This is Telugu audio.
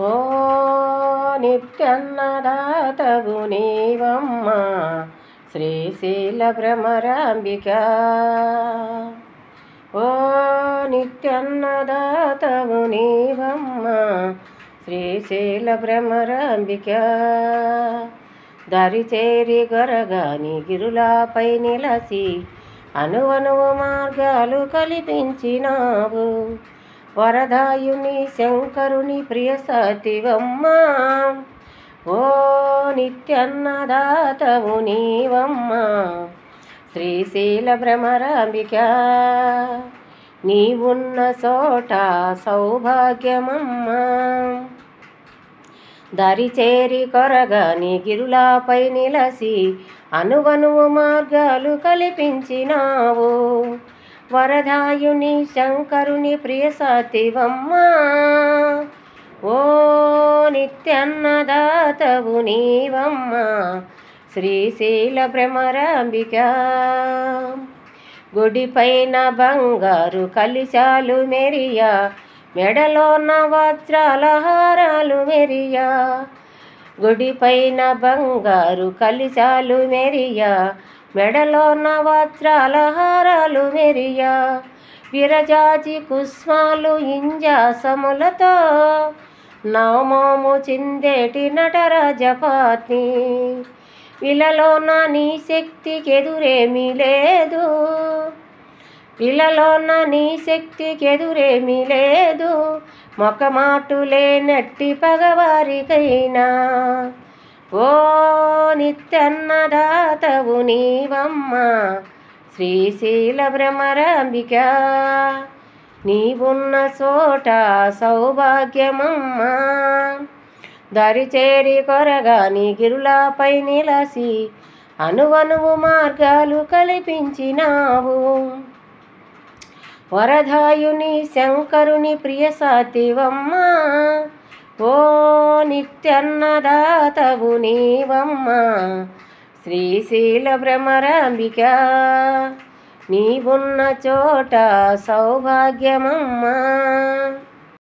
ఓ నిత్యన్నదాతవు నీవమ్మ శ్రీశైల భ్రమరాంబిక. ఓ నిత్యన్నదాతవు నీవమ్మ శ్రీశైల భ్రమరాంబిక. దరిచేరి గొరగాని గిరులపై నిలసి అనువనువు మార్గాలు కల్పించినావు. వరదాయుని శంకరుని ప్రియ సతివమ్మ. ఓ నిత్యన్నదాతవు నీవమ్మ శ్రీశైల భ్రమరాంబిక. నీవున్న చోట సౌభాగ్యమమ్మ. దరిచేరి కొరగాని గిరులపై నిలసి అనువనువు మార్గాలు కల్పించినావు. వరదాయుని శంకరుని ప్రియ సతివమ్మ. ఓ నిత్యన్నదాతవు నీవమ్మ శ్రీశైల భ్రమరాంబిక. గుడిపైన బంగారు కలిశాలు మెరియా, మెడలోన వజ్రాల హారాలు మెరియా. గుడిపైన బంగారు కలిశాలు మెరియా, మెడలోన వజ్రాల హారాలు మెరియా. విరజాజి కుస్మాలు ఇంజాసములతో నవమోము చిందేటి నటరాజపాత్ని. ఇలలోన నీ శక్తికెదురేమీ లేదు, ఇలలోన నీ శక్తికెదురేమీ లేదు. మొకమాటులేనట్టి పగవారికైనా. ఓ నిత్యన్నదాతవు నీవమ్మ శ్రీశైల భ్రమరాంబిక. నీవున్న చోట సౌభాగ్యమమ్మ. దరిచేరి కొరగాని గిరులపై నిలసి అనువనువు మార్గాలు కల్పించినావు. వరదాయుని శంకరుని ప్రియ సతివమ్మ. ఓ నిత్యన్నదాతవు నీవమ్మ శ్రీశైల భ్రమరాంబిక. నీవున్న చోట సౌభాగ్యమమ్మ.